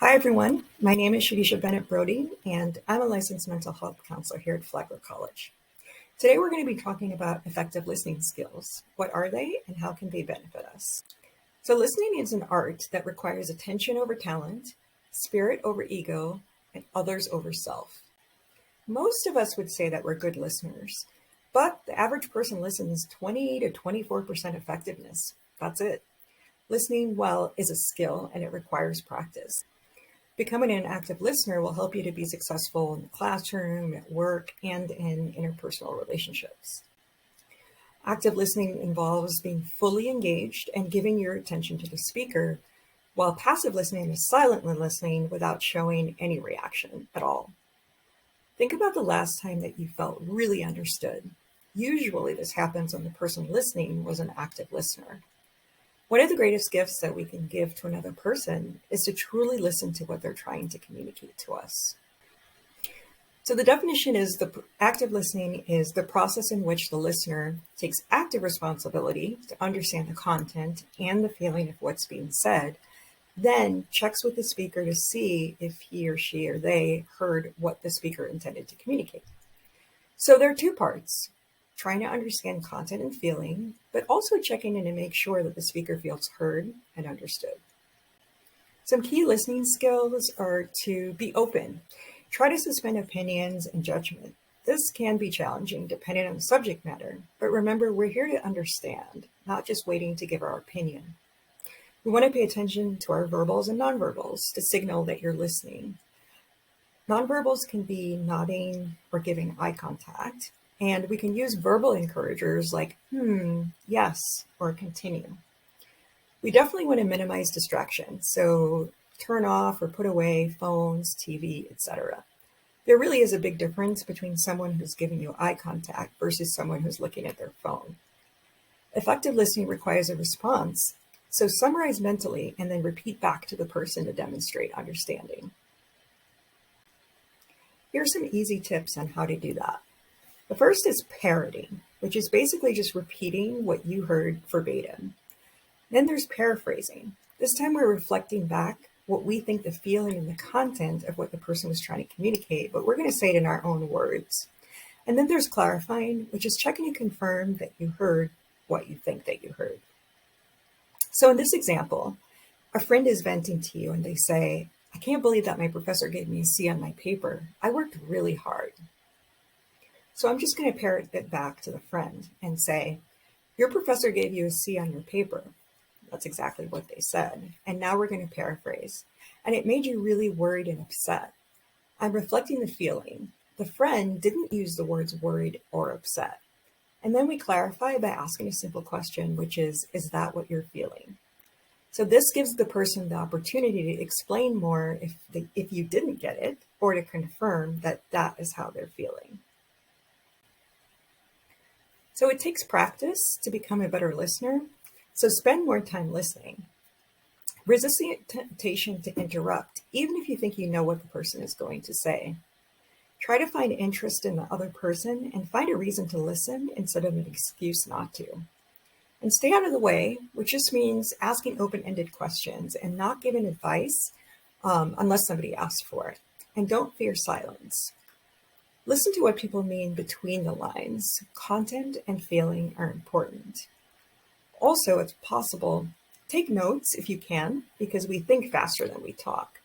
Hi, everyone. My name is Shadisha Bennett Brody, and I'm a licensed mental health counselor here at Flagler College. Today, we're going to be talking about effective listening skills. What are they, and how can they benefit us? So, listening is an art that requires attention over talent, spirit over ego, and others over self. Most of us would say that we're good listeners, but the average person listens 20 to 24% effectiveness. That's it. Listening well is a skill, and it requires practice. Becoming an active listener will help you to be successful in the classroom, at work, and in interpersonal relationships. Active listening involves being fully engaged and giving your attention to the speaker, while passive listening is silently listening without showing any reaction at all. Think about the last time that you felt really understood. Usually this happens when the person listening was an active listener. One of the greatest gifts that we can give to another person is to truly listen to what they're trying to communicate to us. So the definition is active listening is the process in which the listener takes active responsibility to understand the content and the feeling of what's being said, then checks with the speaker to see if he or she or they heard what the speaker intended to communicate. So there are two parts. Trying to understand content and feeling, but also checking in to make sure that the speaker feels heard and understood. Some key listening skills are to be open. Try to suspend opinions and judgment. This can be challenging depending on the subject matter, but remember, we're here to understand, not just waiting to give our opinion. We want to pay attention to our verbals and nonverbals to signal that you're listening. Nonverbals can be nodding or giving eye contact. And we can use verbal encouragers like, yes, or continue. We definitely want to minimize distraction, so turn off or put away phones, TV, etc. There really is a big difference between someone who's giving you eye contact versus someone who's looking at their phone. Effective listening requires a response, so summarize mentally and then repeat back to the person to demonstrate understanding. Here are some easy tips on how to do that. The first is parroting, which is basically just repeating what you heard verbatim. Then there's paraphrasing. This time we're reflecting back what we think the feeling and the content of what the person was trying to communicate, but we're going to say it in our own words. And then there's clarifying, which is checking to confirm that you heard what you think that you heard. So in this example, a friend is venting to you and they say, "I can't believe that my professor gave me a C on my paper. I worked really hard." So I'm just going to parrot it back to the friend and say, "Your professor gave you a C on your paper." That's exactly what they said. And now we're going to paraphrase. "And it made you really worried and upset." I'm reflecting the feeling. The friend didn't use the words worried or upset. And then we clarify by asking a simple question, which is that what you're feeling? So this gives the person the opportunity to explain more if you didn't get it, or to confirm that that is how they're feeling. So it takes practice to become a better listener. So spend more time listening. Resist the temptation to interrupt, even if you think you know what the person is going to say. Try to find interest in the other person and find a reason to listen instead of an excuse not to. And stay out of the way, which just means asking open-ended questions and not giving advice unless somebody asks for it. And don't fear silence. Listen to what people mean between the lines. Content and feeling are important. Also, it's possible, take notes if you can, because we think faster than we talk.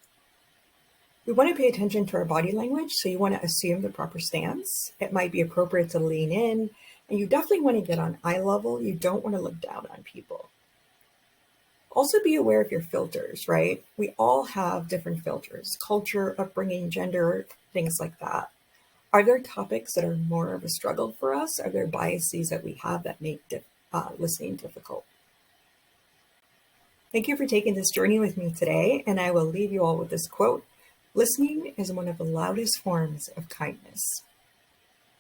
We want to pay attention to our body language, so you want to assume the proper stance. It might be appropriate to lean in, and you definitely want to get on eye level. You don't want to look down on people. Also be aware of your filters, right? We all have different filters, culture, upbringing, gender, things like that. Are there topics that are more of a struggle for us? Are there biases that we have that make listening difficult? Thank you for taking this journey with me today, and I will leave you all with this quote: "Listening is one of the loudest forms of kindness."